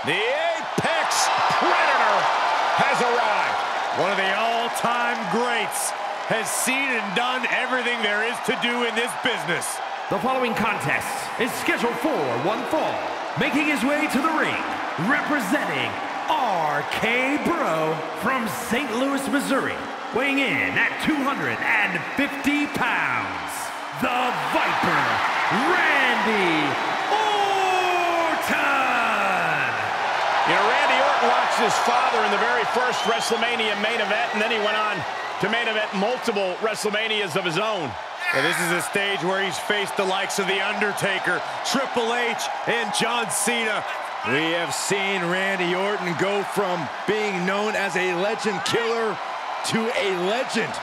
The Apex Predator has arrived. One of the all-time greats has seen and done everything there is to do in this business. The following contest is scheduled for one fall. Making his way to the ring, representing RK Bro from St. Louis, Missouri. Weighing in at 250 pounds, the Viper, Randy Orton! You know, Randy Orton watched his father in the very first WrestleMania main event, and then he went on to main event multiple WrestleManias of his own. And this is a stage where he's faced the likes of The Undertaker, Triple H, and John Cena. We have seen Randy Orton go from being known as a legend killer to a legend.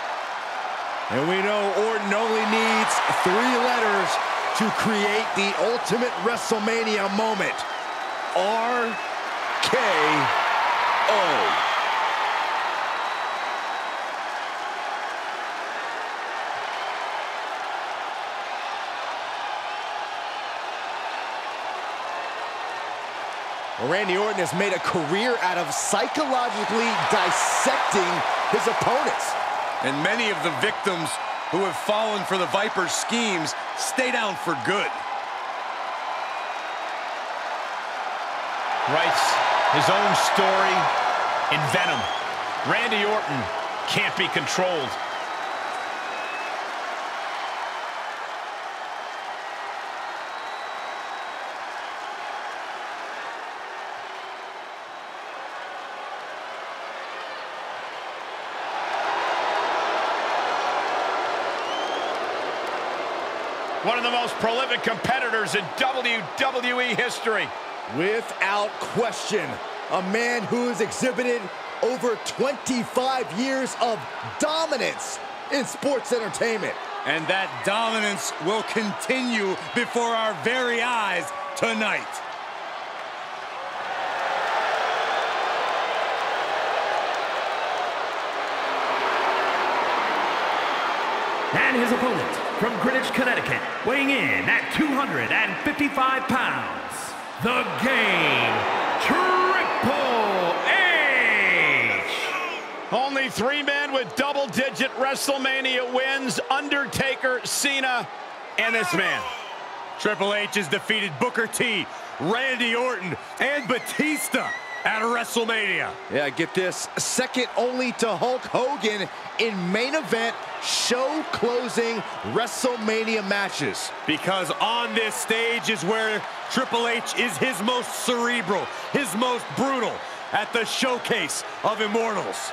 And we know Orton only needs 3 letters to create the ultimate WrestleMania moment. RKO. Randy Orton has made a career out of psychologically dissecting his opponents. And many of the victims who have fallen for the Viper's schemes stay down for good. Writes his own story in Venom. Randy Orton can't be controlled. One of the most prolific competitors in WWE history. Without question, a man who has exhibited over 25 years of dominance in sports entertainment. And that dominance will continue before our very eyes tonight. And his opponent from Greenwich, Connecticut, weighing in at 255 pounds, the Game, Triple H! Only 3 men with double-digit WrestleMania wins: Undertaker, Cena, and this man. Triple H has defeated Booker T, Randy Orton, and Batista at WrestleMania. Yeah, get this, second only to Hulk Hogan in main event show-closing WrestleMania matches. Because on this stage is where Triple H is his most cerebral, his most brutal, at the showcase of immortals.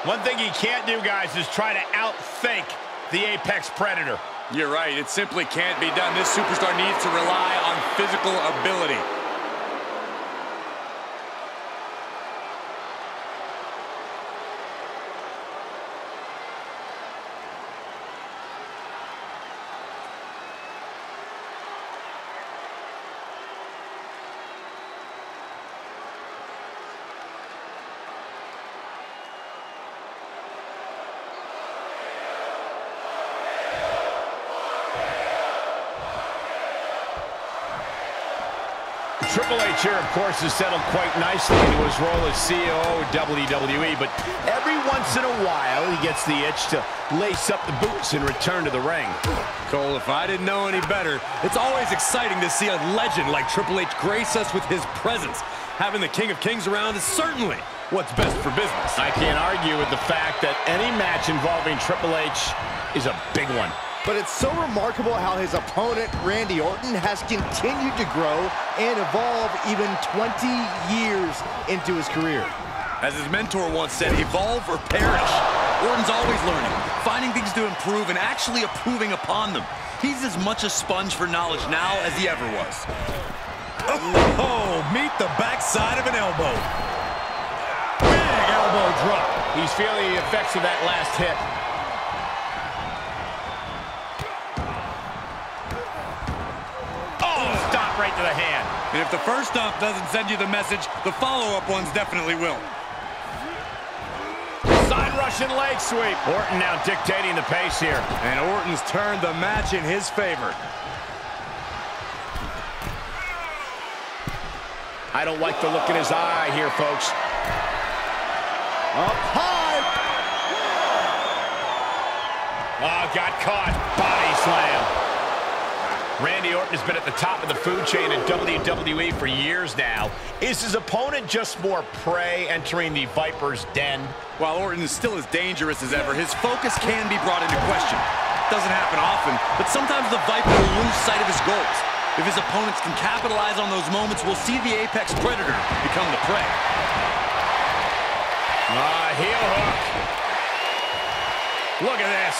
One thing he can't do, guys, is try to outthink the Apex Predator. You're right, it simply can't be done. This superstar needs to rely on physical ability. Triple H here, of course, has settled quite nicely into his role as CEO of WWE, but every once in a while he gets the itch to lace up the boots and return to the ring. Cole, if I didn't know any better, it's always exciting to see a legend like Triple H grace us with his presence. Having the King of Kings around is certainly what's best for business. I can't argue with the fact that any match involving Triple H is a big one. But it's so remarkable how his opponent, Randy Orton, has continued to grow and evolve even 20 years into his career. As his mentor once said, evolve or perish. Orton's always learning, finding things to improve, and actually improving upon them. He's as much a sponge for knowledge now as he ever was. Oh, meet the backside of an elbow. Big elbow drop. He's feeling the effects of that last hit. Right to the hand. And if the first stomp doesn't send you the message, the follow-up ones definitely will. Side rush Russian leg sweep. Orton now dictating the pace here. And Orton's turned the match in his favor. I don't like the look in his eye here, folks. Up high. Oh, got caught. Body slam. Randy Orton has been at the top of the food chain in WWE for years now. Is his opponent just more prey entering the Viper's den? While Orton is still as dangerous as ever, his focus can be brought into question. Doesn't happen often, but sometimes the Viper will lose sight of his goals. If his opponents can capitalize on those moments, we'll see the apex predator become the prey. Heel hook. Look at this.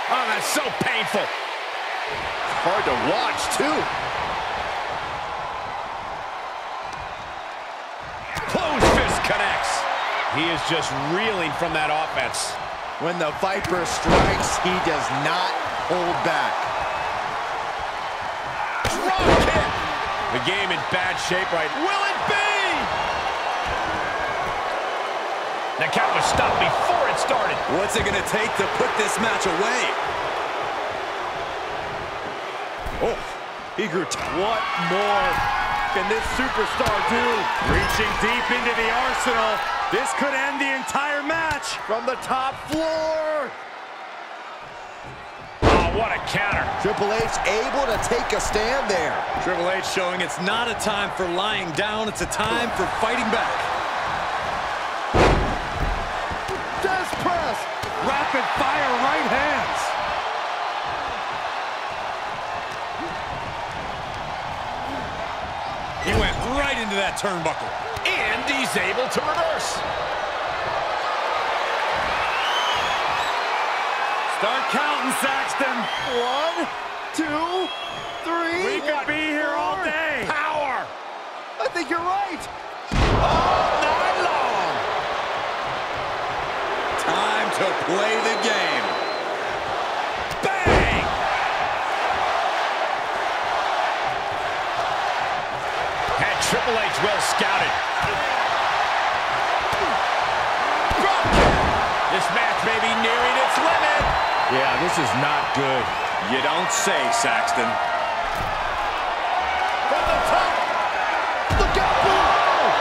Oh, that's so painful. Hard to watch, too. Closed fist connects. He is just reeling from that offense. When the Viper strikes, he does not hold back. Drop kick. The game in bad shape right. Will it be? The count was stopped before it started. What's it going to take to put this match away? Oh, he grew. What more can this superstar do? Reaching deep into the arsenal. This could end the entire match. From the top floor. Oh, what a counter. Triple H able to take a stand there. Triple H showing it's not a time for lying down. It's a time for fighting back. Death press. Rapid fire right hands. He went right into that turnbuckle. And he's able to reverse. Start counting, Saxton. 1, 2, 3. We could be here all day. Power. I think you're right. All night long. Time to play the game. Bang. Had Triple H well scouted. Drop kick. This match may be nearing its limit. Yeah, this is not good. You don't say, Saxton. From the top. Look out.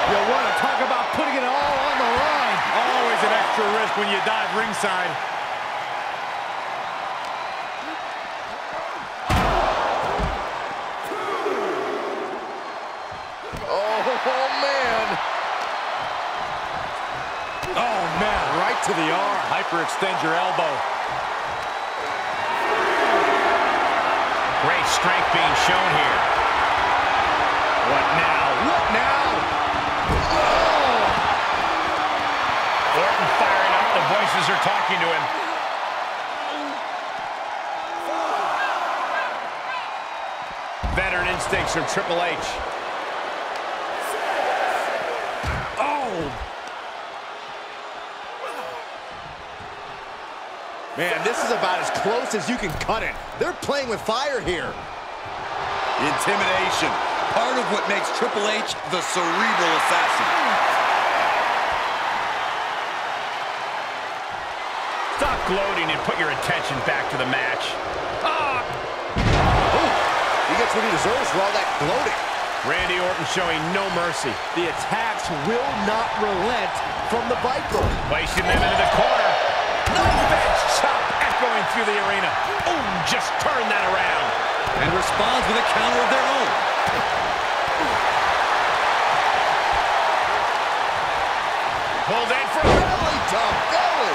You want to talk about putting it all on the line. Always an extra risk when you dive ringside. Oh, man, right to the arm. Hyperextend your elbow. Great strength being shown here. What now? What now? Oh! Orton firing up. The voices are talking to him. Veteran instincts from Triple H. Man, this is about as close as you can cut it. They're playing with fire here. Intimidation. Part of what makes Triple H the cerebral assassin. Stop gloating and put your attention back to the match. Oh, he gets what he deserves for all that gloating. Randy Orton showing no mercy. The attacks will not relent from the Viper. Placing them into the corner. Knife edge chop echoing through the arena. Oh, just turn that around. And responds with a counter of their own. Pulled in for a belly to belly.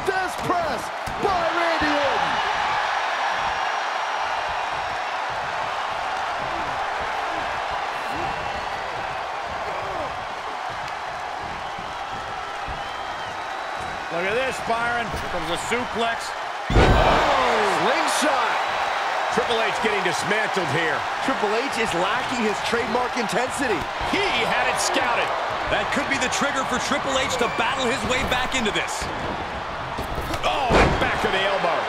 Death press by Randy Orton. Look at this, Byron. Here comes a suplex. Oh, slingshot. Triple H getting dismantled here. Triple H is lacking his trademark intensity. He had it scouted. That could be the trigger for Triple H to battle his way back into this. Oh, and back of the elbow.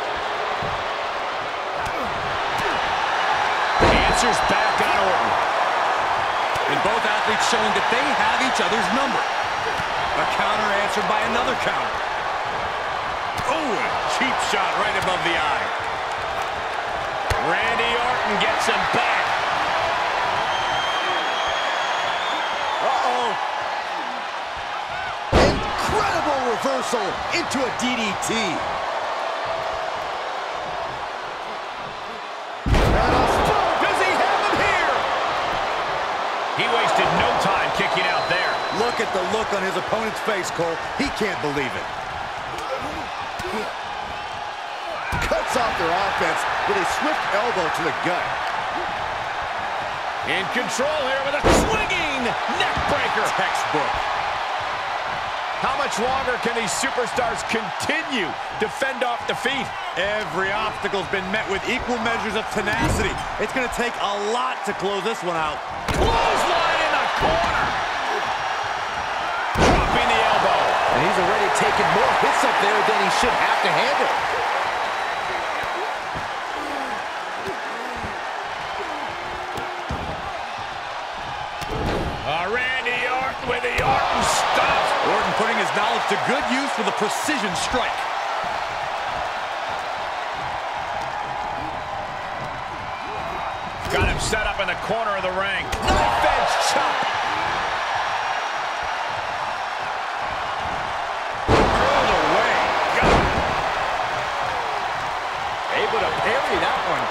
pressure's back on Orton. And both athletes showing that they have each other's number. A counter answered by another counter. Oh, a cheap shot right above the eye. Randy Orton gets him back. Uh-oh. Incredible reversal into a DDT. Does he have him here? He wasted no time kicking out there. Look at the look on his opponent's face, Cole. He can't believe it. Cuts off their offense with a swift elbow to the gut. In control here with a swinging neck breaker. Textbook. How much longer can these superstars continue to fend off defeat? Every obstacle's been met with equal measures of tenacity. It's going to take a lot to close this one out. Clothesline in the corner. Dropping the elbow. And he's already taken more hits up there than he should have to handle. Randy Orton with the Orton stomp. Orton putting his knowledge to good use with a precision strike. Got him set up in the corner of the ring. Knife edge chop. Thrown away. Got it. Able to parry that one.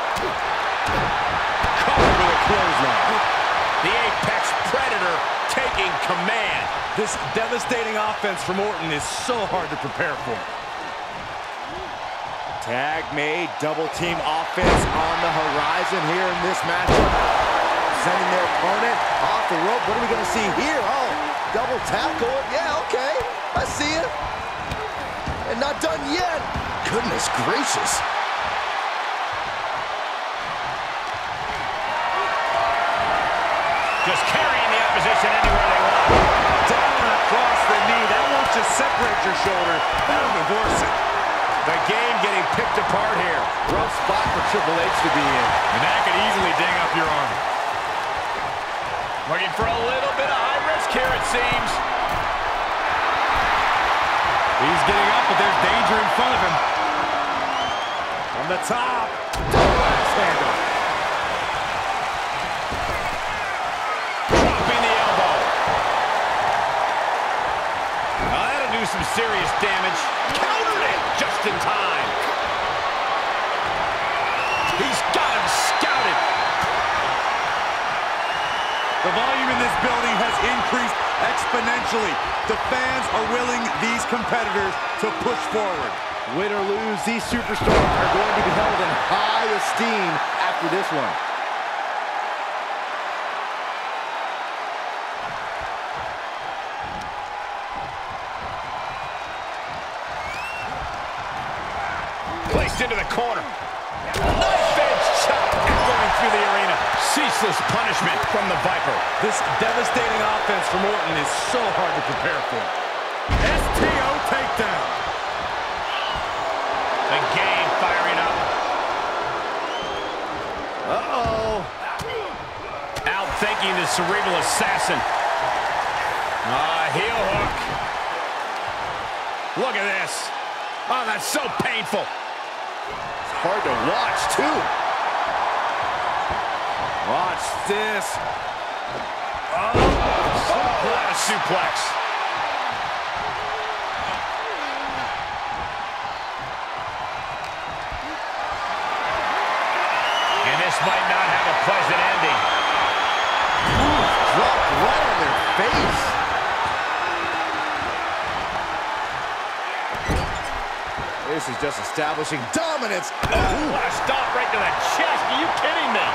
Covered with a clothesline. The Apex Predator taking command. This devastating offense from Orton is so hard to prepare for. Tag made, double team offense on the horizon here in this matchup. Sending their opponent off the rope. What are we going to see here? Oh, double tackle. Yeah, okay. I see it. And not done yet. Goodness gracious. Just carrying the opposition anywhere they want. Down across the knee. That won't just separate your shoulder. That'll divorce it. The game getting picked apart here. Rough spot for Triple H to be in. And that could easily ding up your arm. Looking for a little bit of high risk here, it seems. He's getting up, but there's danger in front of him. From the top. Axe handle. Dropping the elbow. Now that'll do some serious damage. Countered it just in time. He's got him scouted. The volume in this building has increased exponentially. The fans are willing these competitors to push forward. Win or lose, these superstars are going to be held in high esteem after this one. Placed into the corner. Knife edge chop echoing through the arena. Ceaseless punishment from the Viper. This devastating offense from Orton is so hard to prepare for. STO takedown. The game firing up. Uh-oh. Outthinking the cerebral assassin. Heel hook. Look at this. Oh, that's so painful. It's hard to watch, too. Watch this. What a suplex. And this might not have a pleasant ending. Dropped right on their face. This is just establishing dominance. Oh, what a stop right to the chest. Are you kidding me?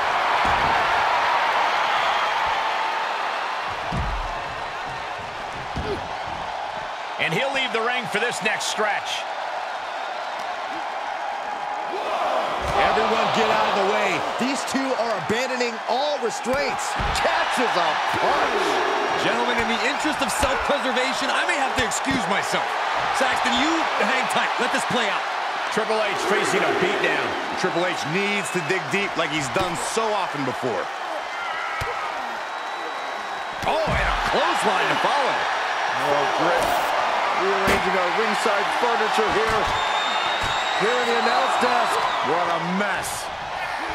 And he'll leave the ring for this next stretch. Everyone get out of the way. These two are abandoning all restraints. Catches a punch. Gentlemen, in the interest of self-preservation, I may have to excuse myself. Saxton, you hang tight. Let this play out. Triple H facing a beatdown. Triple H needs to dig deep like he's done so often before. Oh, and a clothesline to follow. Oh, great. Rearranging our ringside furniture here. Here in the announce desk. What a mess.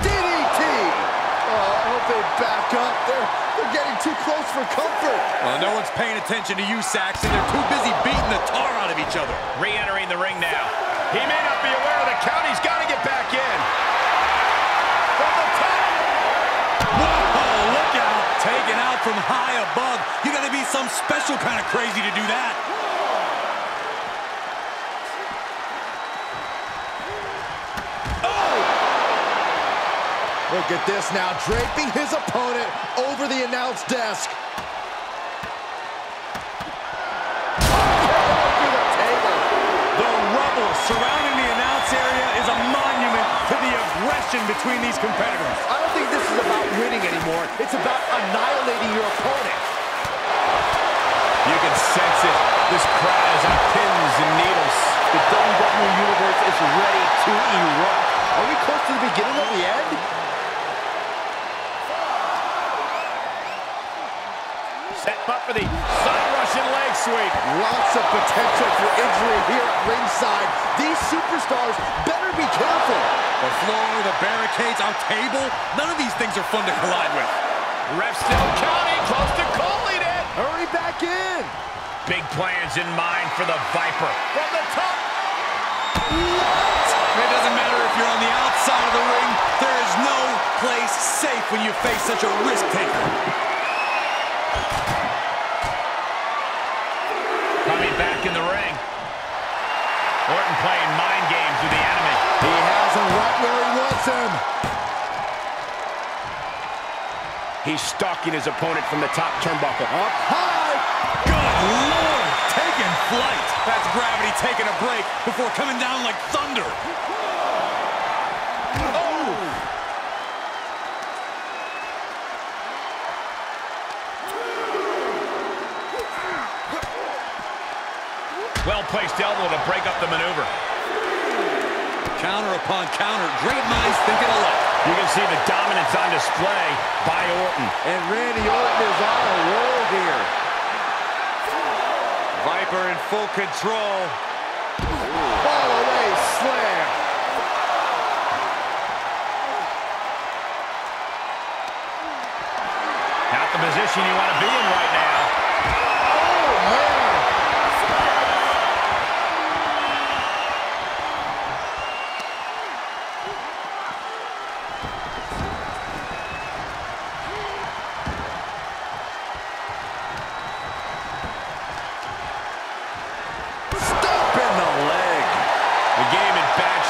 DDT! Oh, I hope they back up. They're getting too close for comfort. Well, no one's paying attention to you, Saxton. They're too busy beating the tar out of each other. Re-entering the ring now. He may not be aware of the count. He's got to get back in. From the top. Whoa, look out. Taken out from high above. You got to be some special kind of crazy to do that. Look at this now, draping his opponent over the announce desk. The rubble surrounding the announce area is a monument to the aggression between these competitors. I don't think this is about winning anymore. It's about annihilating your opponent. You can sense it. This crowd is on pins and needles. The WWE Universe is ready to erupt. Are we close to the beginning of the end? Setting up for the side Russian leg sweep. Lots of potential for injury here at ringside. These superstars better be careful. The floor, the barricades, our table, none of these things are fun to collide with. Ref still counting, close to calling it. Hurry back in. Big plans in mind for the Viper. From the top. It doesn't matter if you're on the outside of the ring. There is no place safe when you face such a risk taker. Coming back in the ring. Orton playing mind games with the enemy. He has him right where he wants him. He's stalking his opponent from the top turnbuckle. Up high. Good Lord, taking flight. That's gravity taking a break before coming down like thunder. Well-placed elbow to break up the maneuver. Counter upon counter. Great minds thinking alike. You can see the dominance on display by Orton. And Randy Orton is on a roll here. Viper in full control. Fall away slam. Not the position you want to be in right now. Oh, man.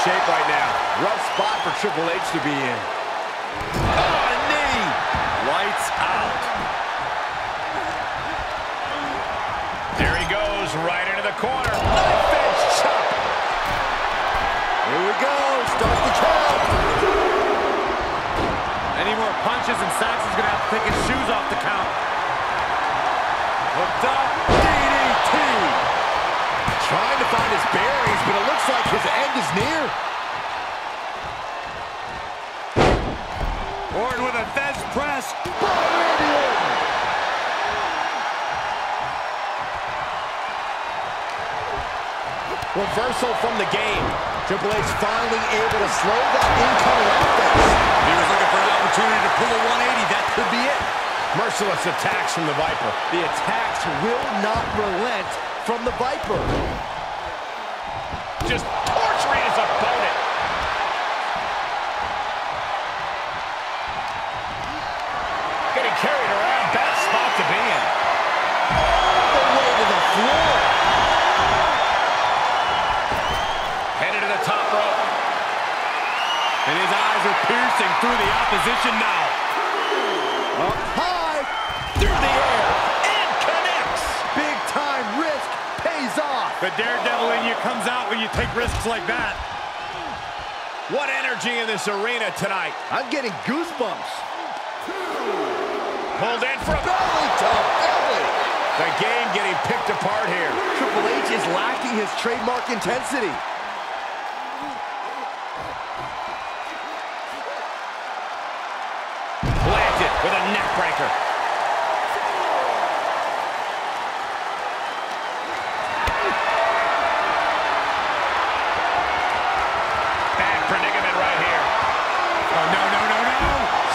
Shape right now. Rough spot for Triple H to be in. Oh, a knee. Lights out. There he goes, right into the corner. Knife edge chop. Here we go. Start the count. Any more punches and Saxon's going to have to take his shoes off the count. Hooked up. DDT. Trying to find his bearings, but it looks like his end is near. Orton with a Fez press. By Randy Orton. Reversal from the game. Triple H finally able to slow that incoming offense. He was looking for an opportunity to pull a 180. That could be it. Merciless attacks from the Viper. The attacks will not relent from the Viper. Just torturing his opponent. Getting carried around. Bad spot to be in. All the way to the floor. Headed to the top rope. And his eyes are piercing through the opposition now. Up high. Through the air. And connects. Big time risk pays off. The daredevil in you comes out when you take risks like that. What energy in this arena tonight. I'm getting goosebumps. Pulled in for a Belly to belly. The game getting picked apart here. Triple H is lacking his trademark intensity. Backbreaker. Bad predicament right here. Oh, no, no, no, no.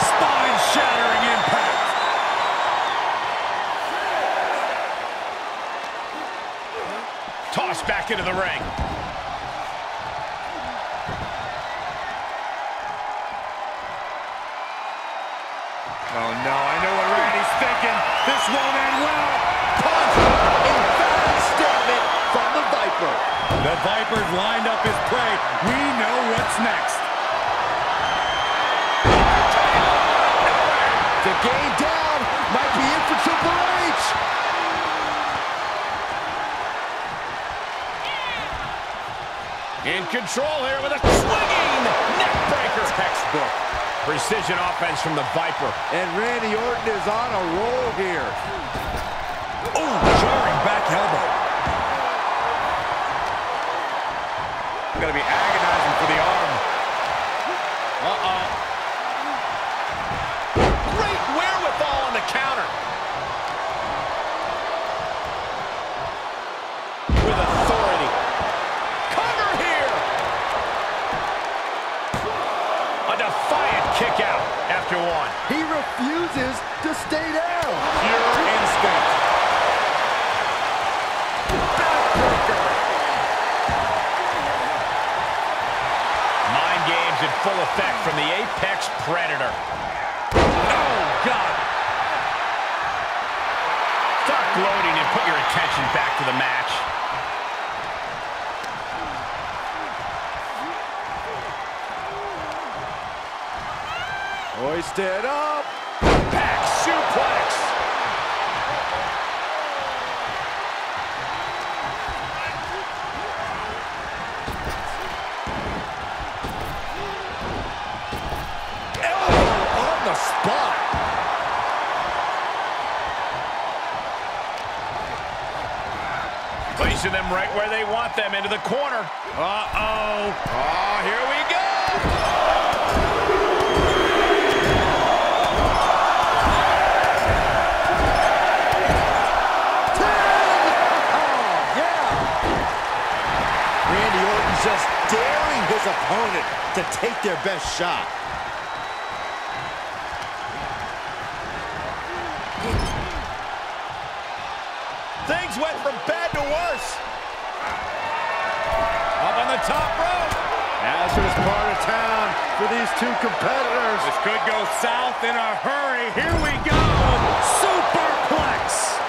Spine-shattering impact. Tossed back into the ring. Oh, no, I know what Randy's thinking. This won't end well. Punch! Emphatic statement from the Viper. The Viper's lined up his prey. We know what's next. The game down might be it for Triple H. In control here with a swinging neckbreaker. Textbook. Precision offense from the Viper. And Randy Orton is on a roll here. Oh, jarring back elbow. Gonna be agonizing for the arm. Great wherewithal on the counter. With authority. Cover here. A defiant kick out after one. He refuses to stay down. Pure instinct. Backbreaker. Mind games in full effect from the Apex Predator. Oh, God. Stop gloating and put your attention back to the match. Hoisted up. Back suplex. Elbow on the spot. Placing them right where they want them, into the corner. Uh-oh. Oh, here we go. Randy Orton's just daring his opponent to take their best shot. Things went from bad to worse. Up on the top rope. Hazardous part of town for these two competitors. This could go south in a hurry. Here we go. Superplex.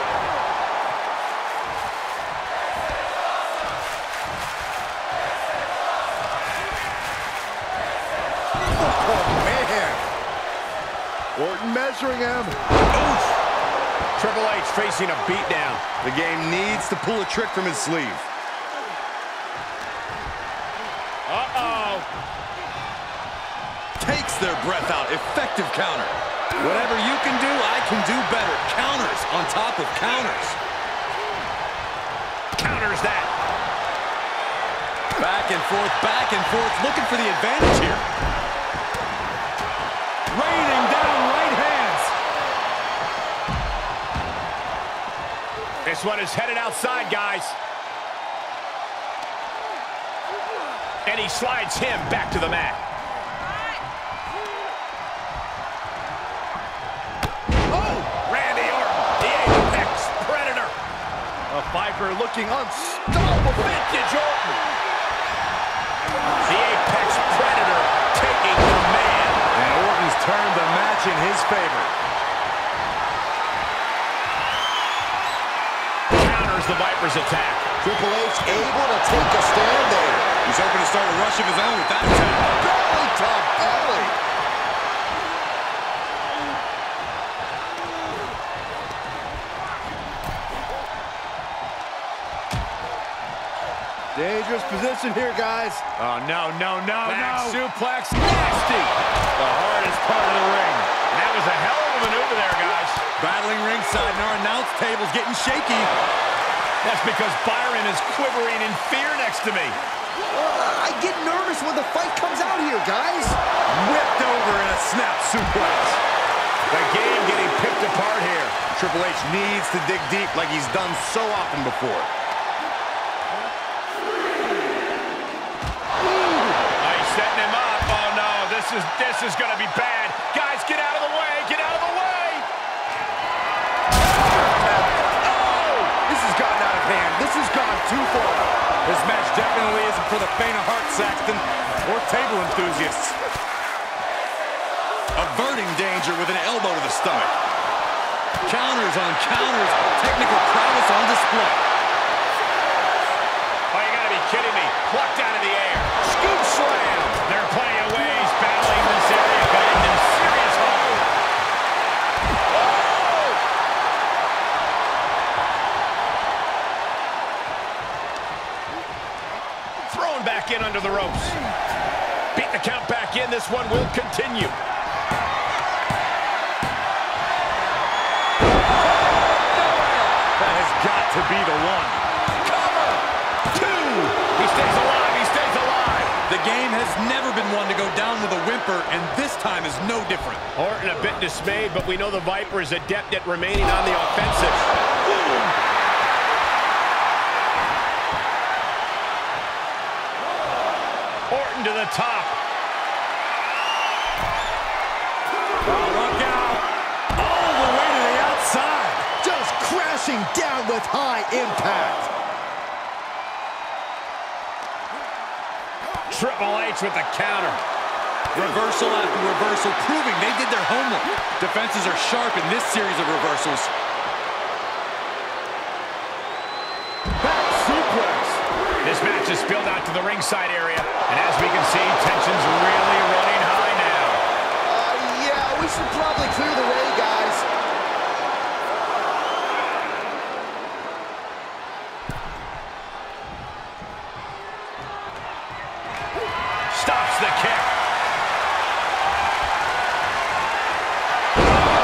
Oh, man. Orton measuring him. Oof. Triple H facing a beatdown. The game needs to pull a trick from his sleeve. Uh-oh. Takes their breath out. Effective counter. Whatever you can do, I can do better. Counters on top of counters. Counters that. Back and forth, looking for the advantage here. Raining down right hands. This one is headed outside, guys. And he slides him back to the mat. Oh, Randy Orton, the Apex Predator. A Viper looking unstoppable. Vintage Orton. The Apex Predator taking command. And Orton's turned the match in his favor. Counters the Viper's attack. Triple H able to take a stand there. He's hoping to start a rush of his own with that attack. Belly to belly. Dangerous position here, guys. Oh, no, no, no, Back no. suplex, nasty. The hardest part of the ring. And that was a hell of a maneuver there, guys. Battling ringside, and our announce table's getting shaky. That's because Byron is quivering in fear next to me. I get nervous when the fight comes out here, guys. Whipped over in a snap suplex. The game getting picked apart here. Triple H needs to dig deep like he's done so often before. He's setting him up. Oh no, this is gonna be bad. Guys, get out of the way! Get out of the way! Oh! This has gotten out of hand. This has gone too far. This match definitely isn't for the faint of heart, Saxton, or table enthusiasts. Averting danger with an elbow to the stomach. Counters on counters. Technical prowess on display. Oh, you gotta be kidding me. Plucked out of the air. Scoop slam. There are plenty of ways battling this area, but in serious harm. Oh! Thrown back in under the ropes. Beat the count back in. This one will continue. Got to be the one. Cover! Two! He stays alive, he stays alive! The game has never been one to go down with a whimper, and this time is no different. Orton a bit dismayed, but we know the Viper is adept at remaining on the offensive. Boom! Orton to the top. Look out! All the way to the outside. Just crashing down with high impact. Triple H with the counter. Reversal after reversal, proving they did their homework. Defenses are sharp in this series of reversals. Back suplex. This match is spilled out to the ringside area, and as we can see, tension's really running high now. Yeah, we should probably clear the way, guys. Stops the kick.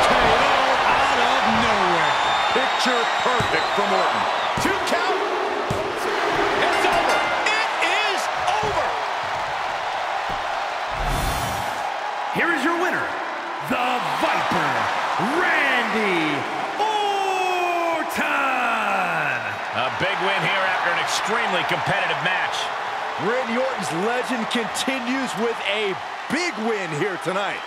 KO out of nowhere. Picture perfect from Orton. 2 count. It's over. It is over. Here is your winner, the Viper, Randy Orton. A big win here after an extremely competitive match. Randy Orton's legend continues with a big win here tonight.